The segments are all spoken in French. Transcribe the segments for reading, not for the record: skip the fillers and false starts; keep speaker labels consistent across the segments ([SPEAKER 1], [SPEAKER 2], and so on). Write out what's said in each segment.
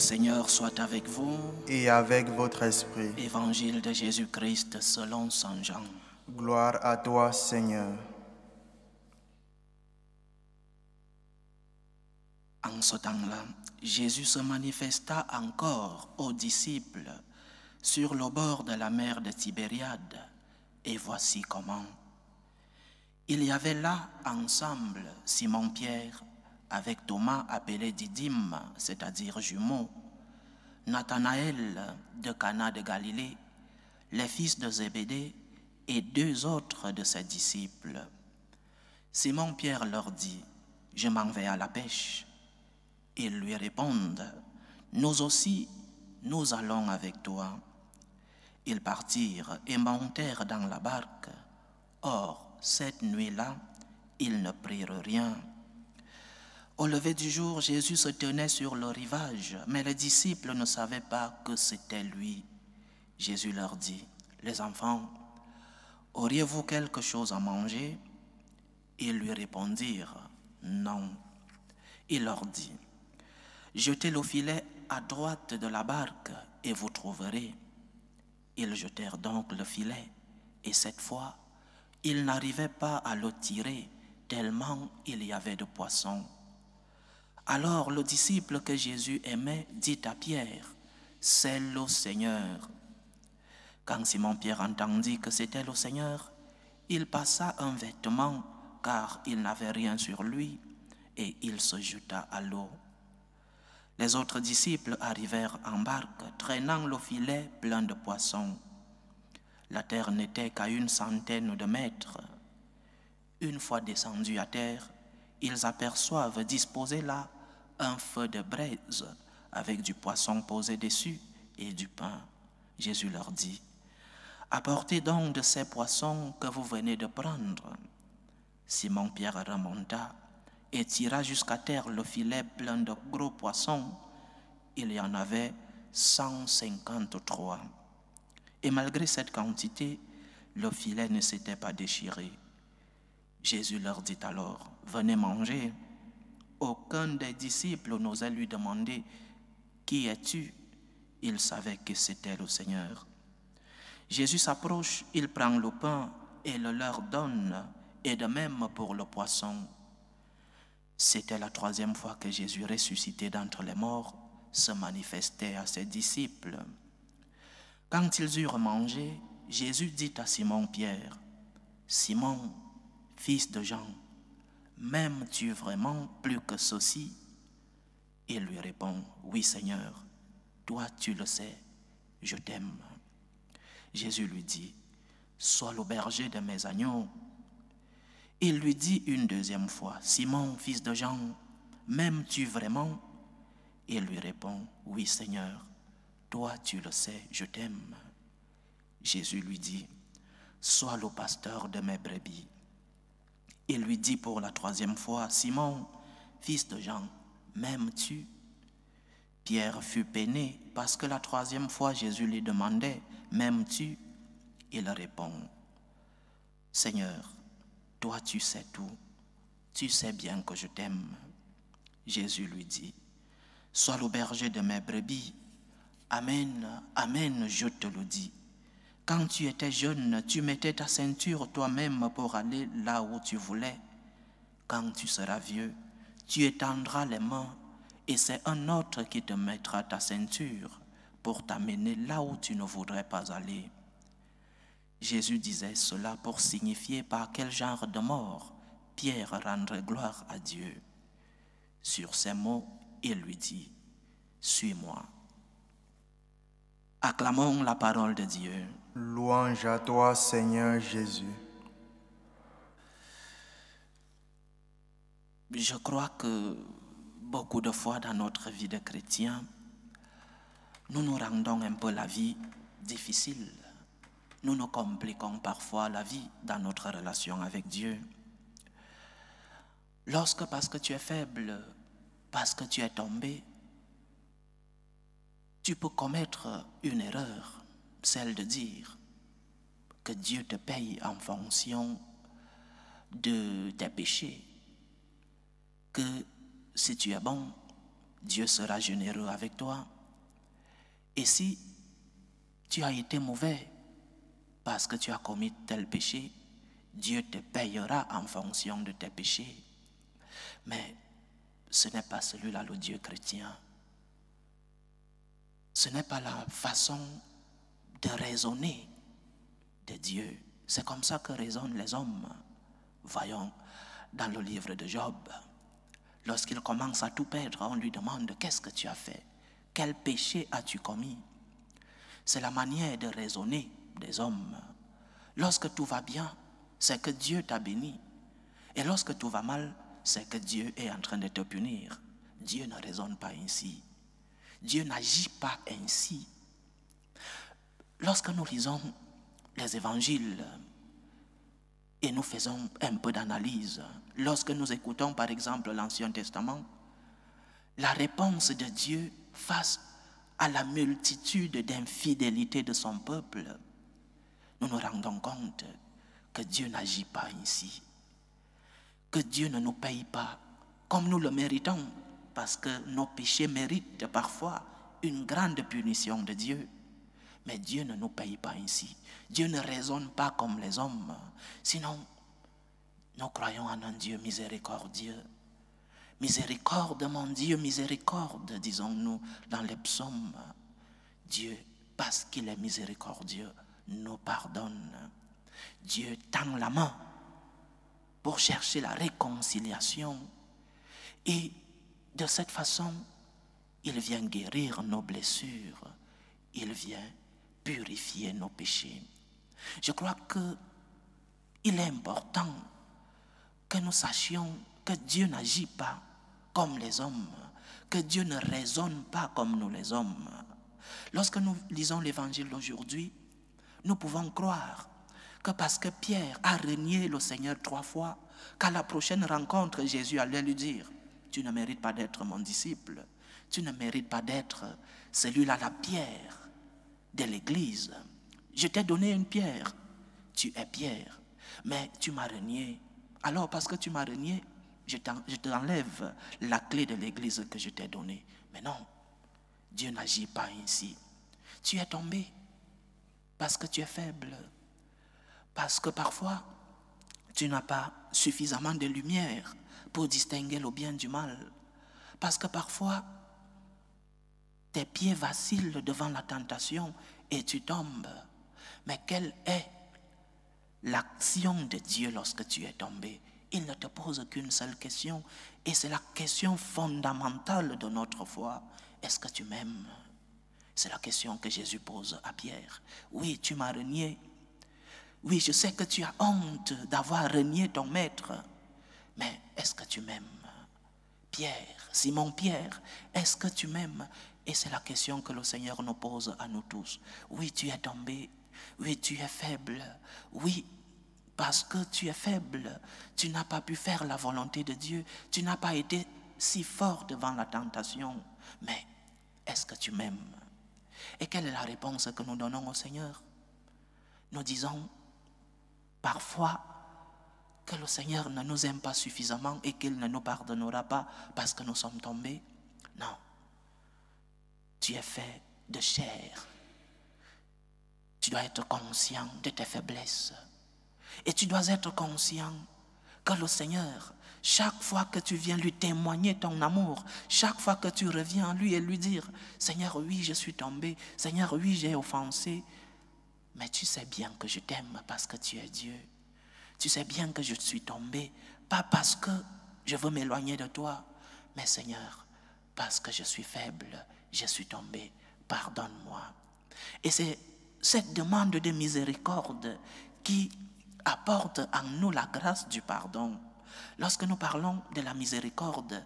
[SPEAKER 1] Seigneur soit avec vous.
[SPEAKER 2] Et avec votre esprit.
[SPEAKER 1] Évangile de Jésus-Christ selon Saint Jean.
[SPEAKER 2] Gloire à toi, Seigneur.
[SPEAKER 1] En ce temps-là, Jésus se manifesta encore aux disciples sur le bord de la mer de Tibériade. Et voici comment. Il y avait là ensemble Simon-Pierre avec Thomas appelé Didyme, c'est-à-dire jumeau, Nathanaël de Cana de Galilée, les fils de Zébédée et 2 autres de ses disciples. Simon-Pierre leur dit, « Je m'en vais à la pêche. » Ils lui répondent, « Nous aussi, nous allons avec toi. » Ils partirent et montèrent dans la barque. Or, cette nuit-là, ils ne prirent rien. Au lever du jour, Jésus se tenait sur le rivage, mais les disciples ne savaient pas que c'était lui. Jésus leur dit, « Les enfants, auriez-vous quelque chose à manger ?» Ils lui répondirent, « Non. » Il leur dit, « Jetez le filet à droite de la barque et vous trouverez. » Ils jetèrent donc le filet, et cette fois, ils n'arrivaient pas à le tirer, tellement il y avait de poissons. Alors le disciple que Jésus aimait dit à Pierre, « C'est le Seigneur. » Quand Simon-Pierre entendit que c'était le Seigneur, il passa un vêtement, car il n'avait rien sur lui, et il se jeta à l'eau. Les autres disciples arrivèrent en barque, traînant le filet plein de poissons. La terre n'était qu'à 100 de mètres. Une fois descendus à terre, ils aperçoivent disposé là un feu de braise avec du poisson posé dessus et du pain. Jésus leur dit, « Apportez donc de ces poissons que vous venez de prendre. » Simon-Pierre remonta et tira jusqu'à terre le filet plein de gros poissons. Il y en avait 153. Et malgré cette quantité, le filet ne s'était pas déchiré. Jésus leur dit alors, « Venez manger. » Aucun des disciples n'osait lui demander, « Qui es-tu » Il savait que c'était le Seigneur. Jésus s'approche, il prend le pain et le leur donne, et de même pour le poisson. C'était la 3e fois que Jésus, ressuscité d'entre les morts, se manifestait à ses disciples. Quand ils eurent mangé, Jésus dit à Simon-Pierre, « Simon, fils de Jean, m'aimes-tu vraiment plus que ceci ?» Il lui répond, « Oui, Seigneur, toi tu le sais, je t'aime. » Jésus lui dit, « Sois le berger de mes agneaux. » Il lui dit une 2e fois, « Simon, fils de Jean, m'aimes-tu vraiment ?» Il lui répond, « Oui, Seigneur, toi tu le sais, je t'aime. » Jésus lui dit, « Sois le pasteur de mes brebis. » Il lui dit pour la 3e fois, « Simon, fils de Jean, m'aimes-tu » Pierre fut peiné parce que la 3e fois Jésus lui demandait, « M'aimes-tu » Il répond, « Seigneur, toi tu sais tout, tu sais bien que je t'aime. » Jésus lui dit, « Sois le berger de mes brebis. Amen, amen, je te le dis. Quand tu étais jeune, tu mettais ta ceinture toi-même pour aller là où tu voulais. Quand tu seras vieux, tu étendras les mains et c'est un autre qui te mettra ta ceinture pour t'amener là où tu ne voudrais pas aller. » Jésus disait cela pour signifier par quel genre de mort Pierre rendrait gloire à Dieu. Sur ces mots, il lui dit, « Suis-moi. » Acclamons la parole de Dieu.
[SPEAKER 2] Louange à toi, Seigneur Jésus.
[SPEAKER 1] Je crois que beaucoup de fois dans notre vie de chrétien, nous nous rendons un peu la vie difficile. Nous nous compliquons parfois la vie dans notre relation avec Dieu. Lorsque, parce que tu es faible, parce que tu es tombé, tu peux commettre une erreur, celle de dire que Dieu te paye en fonction de tes péchés, que si tu es bon, Dieu sera généreux avec toi, Et si tu as été mauvais parce que tu as commis tel péché, Dieu te payera en fonction de tes péchés. Mais ce n'est pas celui-là le Dieu chrétien. Ce n'est pas la façon de raisonner de Dieu. C'est comme ça que raisonnent les hommes. Voyons dans le livre de Job. Lorsqu'il commence à tout perdre, on lui demande « Qu'est-ce que tu as fait? Quel péché as-tu commis ?» C'est la manière de raisonner des hommes. Lorsque tout va bien, c'est que Dieu t'a béni. Et lorsque tout va mal, c'est que Dieu est en train de te punir. Dieu ne raisonne pas ainsi. Dieu n'agit pas ainsi. Lorsque nous lisons les évangiles et nous faisons un peu d'analyse, lorsque nous écoutons par exemple l'Ancien Testament, la réponse de Dieu face à la multitude d'infidélités de son peuple, nous nous rendons compte que Dieu n'agit pas ainsi, que Dieu ne nous paye pas comme nous le méritons, parce que nos péchés méritent parfois une grande punition de Dieu. Mais Dieu ne nous paye pas ainsi. Dieu ne raisonne pas comme les hommes. Sinon, nous croyons en un Dieu miséricordieux. Miséricorde, mon Dieu, miséricorde, disons-nous dans les psaumes. Dieu, parce qu'il est miséricordieux, nous pardonne. Dieu tend la main pour chercher la réconciliation. Et de cette façon, il vient guérir nos blessures. Il vient purifier nos péchés. Je crois qu'il est important que nous sachions que Dieu n'agit pas comme les hommes, que Dieu ne raisonne pas comme nous les hommes. Lorsque nous lisons l'évangile d'aujourd'hui, nous pouvons croire que parce que Pierre a renié le Seigneur 3 fois, qu'à la prochaine rencontre, Jésus allait lui dire « Tu ne mérites pas d'être mon disciple, tu ne mérites pas d'être celui-là, la pierre de l'église. Je t'ai donné une pierre, tu es Pierre, mais tu m'as renié. Alors parce que tu m'as renié, je t'enlève la clé de l'église que je t'ai donnée. » Mais non, Dieu n'agit pas ainsi. Tu es tombé parce que tu es faible, parce que parfois tu n'as pas suffisamment de lumière pour distinguer le bien du mal, parce que parfois tes pieds vacillent devant la tentation et tu tombes. Mais quelle est l'action de Dieu lorsque tu es tombé? Il ne te pose qu'une seule question, et c'est la question fondamentale de notre foi. Est-ce que tu m'aimes? C'est la question que Jésus pose à Pierre. Oui, tu m'as renié. Oui, je sais que tu as honte d'avoir renié ton maître, mais est-ce que tu m'aimes? Pierre, Simon Pierre, est-ce que tu m'aimes? Et c'est la question que le Seigneur nous pose à nous tous. Oui, tu es tombé. Oui, tu es faible. Oui, parce que tu es faible, tu n'as pas pu faire la volonté de Dieu. Tu n'as pas été si fort devant la tentation. Mais est-ce que tu m'aimes? Et quelle est la réponse que nous donnons au Seigneur? Nous disons parfois que le Seigneur ne nous aime pas suffisamment et qu'il ne nous pardonnera pas parce que nous sommes tombés. Non. Tu es fait de chair. Tu dois être conscient de tes faiblesses. Et tu dois être conscient que le Seigneur, chaque fois que tu viens lui témoigner ton amour, chaque fois que tu reviens à lui et lui dire « Seigneur, oui, je suis tombé. Seigneur, oui, j'ai offensé. Mais tu sais bien que je t'aime parce que tu es Dieu. Tu sais bien que je suis tombé, pas parce que je veux m'éloigner de toi, mais Seigneur, parce que je suis faible, je suis tombé. Pardonne-moi. » Et c'est cette demande de miséricorde qui apporte en nous la grâce du pardon. Lorsque nous parlons de la miséricorde,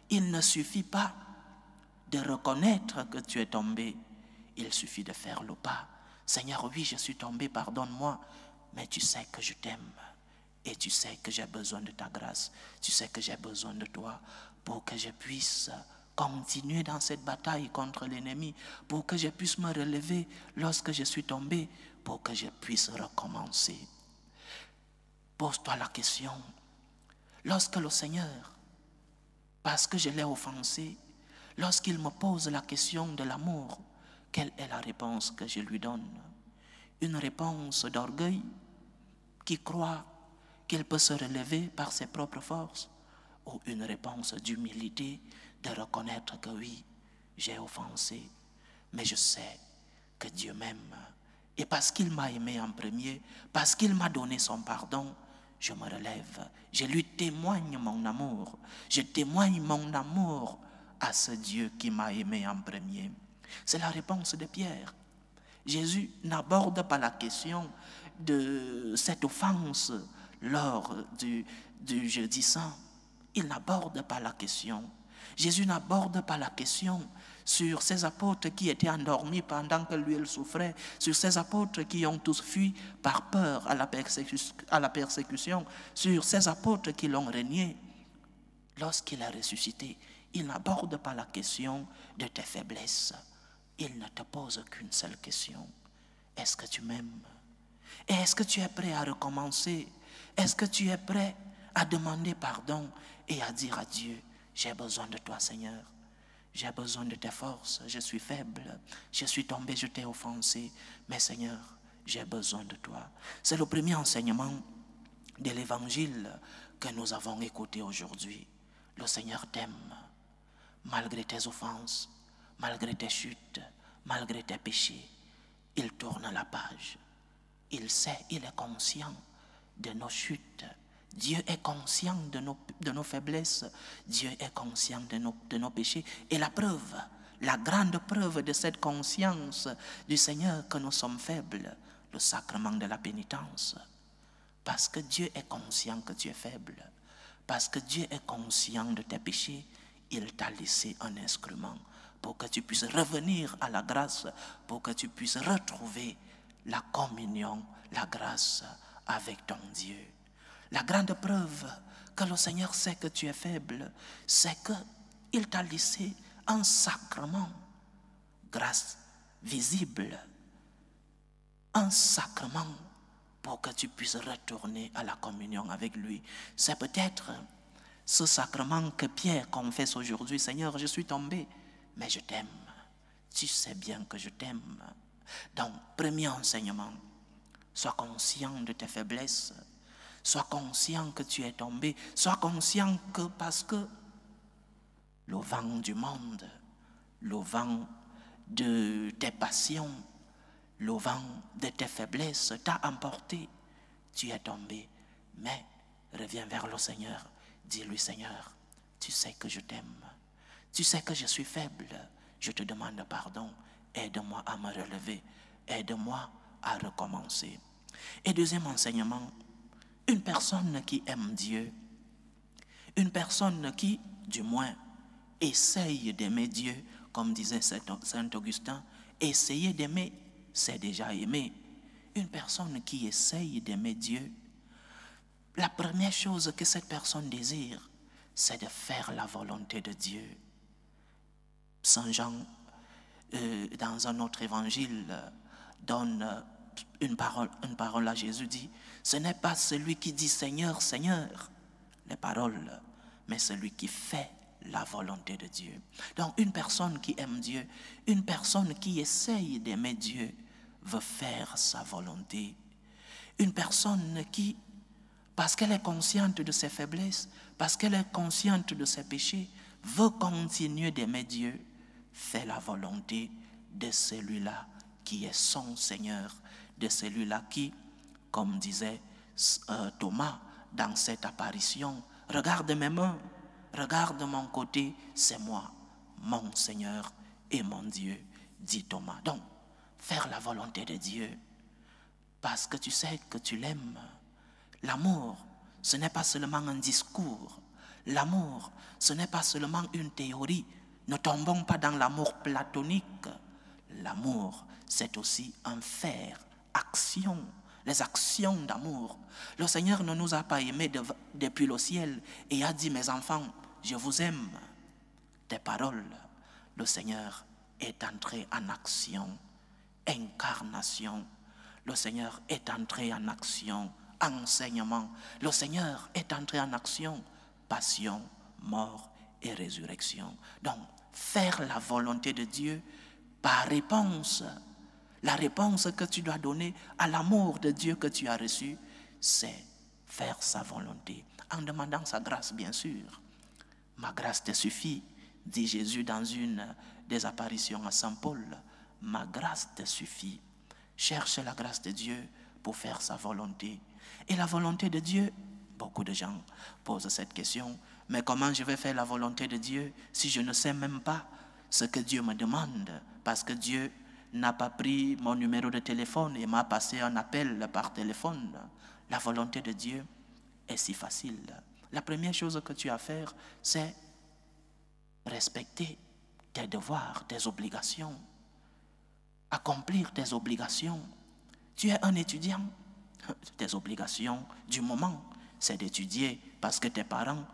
[SPEAKER 1] il ne suffit pas de reconnaître que tu es tombé. Il suffit de faire le pas. Seigneur, oui, je suis tombé, pardonne-moi, mais tu sais que je t'aime et tu sais que j'ai besoin de ta grâce. Tu sais que j'ai besoin de toi pour que je puisse continuer dans cette bataille contre l'ennemi, pour que je puisse me relever lorsque je suis tombé, pour que je puisse recommencer. Pose-toi la question, lorsque le Seigneur, parce que je l'ai offensé, lorsqu'il me pose la question de l'amour, quelle est la réponse que je lui donne? Une réponse d'orgueil qui croit qu'il peut se relever par ses propres forces, ou une réponse d'humilité de reconnaître que oui, j'ai offensé, mais je sais que Dieu m'aime. Et parce qu'il m'a aimé en premier, parce qu'il m'a donné son pardon, je me relève. Je lui témoigne mon amour. Je témoigne mon amour à ce Dieu qui m'a aimé en premier. C'est la réponse de Pierre. Jésus n'aborde pas la question de cette offense lors du jeudi saint. Il n'aborde pas la question. Jésus n'aborde pas la question sur ces apôtres qui étaient endormis pendant que lui, il souffrait, sur ces apôtres qui ont tous fui par peur à la persécution, sur ces apôtres qui l'ont renié. Lorsqu'il a ressuscité, il n'aborde pas la question de tes faiblesses. Il ne te pose qu'une seule question. Est-ce que tu m'aimes? Et est-ce que tu es prêt à recommencer? Est-ce que tu es prêt à demander pardon et à dire à Dieu, j'ai besoin de toi, Seigneur. J'ai besoin de tes forces. Je suis faible. Je suis tombé, je t'ai offensé. Mais Seigneur, j'ai besoin de toi. C'est le premier enseignement de l'évangile que nous avons écouté aujourd'hui. Le Seigneur t'aime, malgré tes offenses, malgré tes chutes, malgré tes péchés. Il tourne la page. Il sait, il est conscient de nos chutes. Dieu est conscient de nos faiblesses. Dieu est conscient de nos péchés. Et la preuve, la grande preuve de cette conscience du Seigneur que nous sommes faibles, le sacrement de la pénitence. Parce que Dieu est conscient que tu es faible. Parce que Dieu est conscient de tes péchés, il t'a laissé un instrument pour que tu puisses revenir à la grâce, pour que tu puisses retrouver la communion, la grâce avec ton Dieu. La grande preuve que le Seigneur sait que tu es faible, c'est qu'il t'a laissé un sacrement, grâce visible, un sacrement pour que tu puisses retourner à la communion avec lui. C'est peut-être ce sacrement que Pierre confesse aujourd'hui. Seigneur, je suis tombé, mais je t'aime. Tu sais bien que je t'aime. Donc, premier enseignement, sois conscient de tes faiblesses. Sois conscient que tu es tombé. Sois conscient que parce que le vent du monde, le vent de tes passions, le vent de tes faiblesses t'a emporté. Tu es tombé. Mais reviens vers le Seigneur. Dis-lui, Seigneur, tu sais que je t'aime. Tu sais que je suis faible. Je te demande pardon. Aide-moi à me relever. Aide-moi à recommencer. Et deuxième enseignement, une personne qui aime Dieu, une personne qui, du moins, essaye d'aimer Dieu, comme disait Saint Augustin, essayer d'aimer, c'est déjà aimer. Une personne qui essaye d'aimer Dieu, la première chose que cette personne désire, c'est de faire la volonté de Dieu. Saint Jean, dans un autre évangile, donne une parole à Jésus, dit, ce n'est pas celui qui dit Seigneur, Seigneur, les paroles, mais celui qui fait la volonté de Dieu. Donc une personne qui aime Dieu, une personne qui essaye d'aimer Dieu, veut faire sa volonté. Une personne qui, parce qu'elle est consciente de ses faiblesses, parce qu'elle est consciente de ses péchés, veut continuer d'aimer Dieu, fait la volonté de celui-là qui est son Seigneur, de celui-là qui, comme disait Thomas dans cette apparition, regarde mes mains, regarde mon côté, c'est moi, mon Seigneur et mon Dieu, dit Thomas. Donc, faire la volonté de Dieu, parce que tu sais que tu l'aimes. L'amour, ce n'est pas seulement un discours. L'amour, ce n'est pas seulement une théorie. Ne tombons pas dans l'amour platonique. L'amour, c'est aussi un faire, action, les actions d'amour. Le Seigneur ne nous a pas aimés depuis le ciel et a dit, mes enfants, je vous aime. Des paroles, le Seigneur est entré en action, incarnation. Le Seigneur est entré en action, enseignement. Le Seigneur est entré en action, passion, mort et résurrection. Donc, faire la volonté de Dieu par réponse. La réponse que tu dois donner à l'amour de Dieu que tu as reçu, c'est faire sa volonté, en demandant sa grâce, bien sûr. Ma grâce te suffit, dit Jésus dans une des apparitions à Saint Paul. Ma grâce te suffit. Cherche la grâce de Dieu pour faire sa volonté. Et la volonté de Dieu, beaucoup de gens posent cette question, mais comment je vais faire la volonté de Dieu si je ne sais même pas ce que Dieu me demande? Parce que Dieu n'a pas pris mon numéro de téléphone et m'a passé un appel par téléphone. La volonté de Dieu est si facile. La première chose que tu as à faire, c'est respecter tes devoirs, tes obligations. Accomplir tes obligations. Tu es un étudiant. Tes obligations du moment, c'est d'étudier parce que tes parents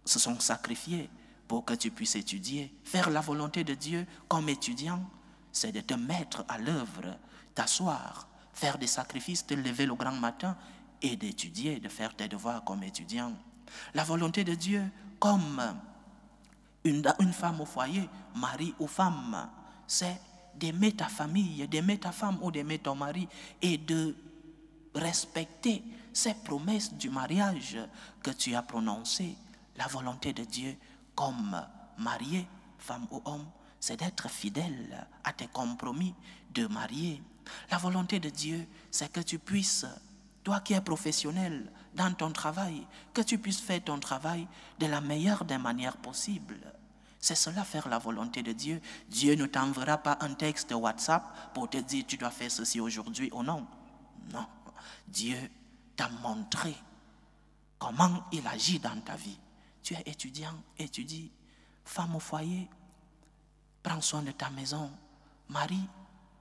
[SPEAKER 1] se sont sacrifiés pour que tu puisses étudier. Faire la volonté de Dieu comme étudiant, c'est de te mettre à l'œuvre, t'asseoir, faire des sacrifices, te lever le grand matin et d'étudier, de faire tes devoirs comme étudiant. La volonté de Dieu comme une femme au foyer, mari ou femme, c'est d'aimer ta famille, d'aimer ta femme ou d'aimer ton mari et de respecter ces promesses du mariage que tu as prononcées. La volonté de Dieu comme marié, femme ou homme, c'est d'être fidèle à tes compromis de marier. La volonté de Dieu, c'est que tu puisses, toi qui es professionnel dans ton travail, que tu puisses faire ton travail de la meilleure des manières possibles. C'est cela, faire la volonté de Dieu. Dieu ne t'enverra pas un texte WhatsApp pour te dire tu dois faire ceci aujourd'hui ou non. Non. Dieu t'a montré comment il agit dans ta vie. Tu es étudiant, étudie. Femme au foyer, prends soin de ta maison. Mari,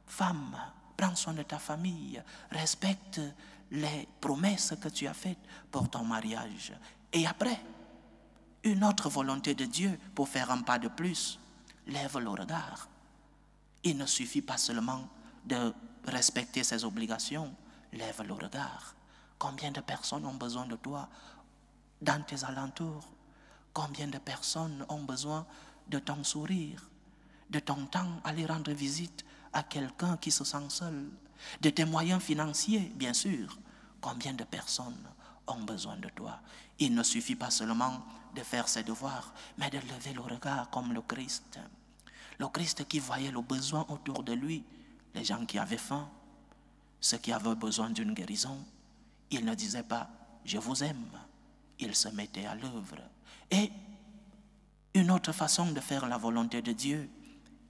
[SPEAKER 1] femme, prends soin de ta famille. Respecte les promesses que tu as faites pour ton mariage. Et après, une autre volonté de Dieu pour faire un pas de plus. Lève le regard. Il ne suffit pas seulement de respecter ses obligations. Lève le regard. Combien de personnes ont besoin de toi dans tes alentours? Combien de personnes ont besoin de ton sourire, de ton temps, aller rendre visite à quelqu'un qui se sent seul, de tes moyens financiers, bien sûr. Combien de personnes ont besoin de toi? Il ne suffit pas seulement de faire ses devoirs, mais de lever le regard comme le Christ. Le Christ qui voyait le besoin autour de lui, les gens qui avaient faim, ceux qui avaient besoin d'une guérison. Il ne disait pas « je vous aime ». Il se mettait à l'œuvre. Et une autre façon de faire la volonté de Dieu,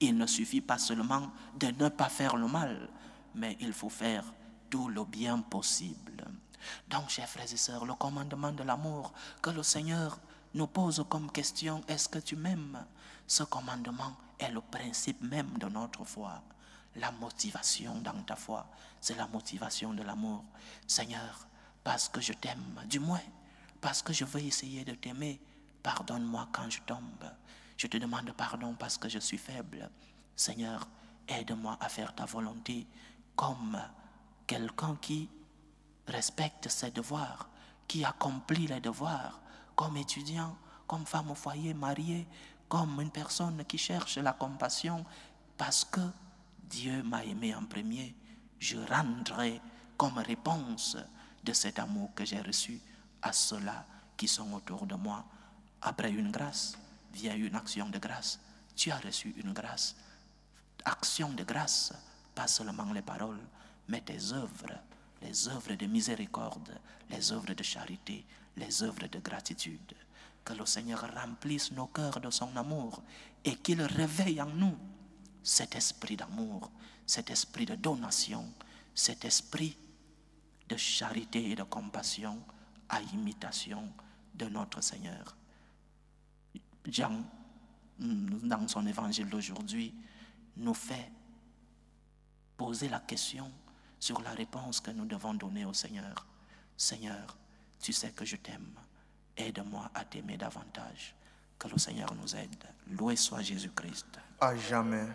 [SPEAKER 1] il ne suffit pas seulement de ne pas faire le mal, mais il faut faire tout le bien possible. Donc, chers frères et sœurs, le commandement de l'amour que le Seigneur nous pose comme question, est-ce que tu m'aimes? Ce commandement est le principe même de notre foi. La motivation dans ta foi, c'est la motivation de l'amour. Seigneur, parce que je t'aime, du moins, parce que je veux essayer de t'aimer, pardonne-moi quand je tombe. Je te demande pardon parce que je suis faible. Seigneur, aide-moi à faire ta volonté comme quelqu'un qui respecte ses devoirs, qui accomplit les devoirs, comme étudiant, comme femme au foyer, mariée, comme une personne qui cherche la compassion, parce que Dieu m'a aimé en premier. Je rendrai comme réponse de cet amour que j'ai reçu à ceux-là qui sont autour de moi. Après une grâce, vient une action de grâce. Tu as reçu une grâce. Action de grâce, pas seulement les paroles, mais tes œuvres, les œuvres de miséricorde, les œuvres de charité, les œuvres de gratitude. Que le Seigneur remplisse nos cœurs de son amour et qu'il réveille en nous cet esprit d'amour, cet esprit de donation, cet esprit de charité et de compassion à imitation de notre Seigneur. Jean, dans son évangile d'aujourd'hui, nous fait poser la question sur la réponse que nous devons donner au Seigneur. Seigneur, tu sais que je t'aime. Aide-moi à t'aimer davantage. Que le Seigneur nous aide. Loué soit Jésus-Christ.
[SPEAKER 2] À jamais.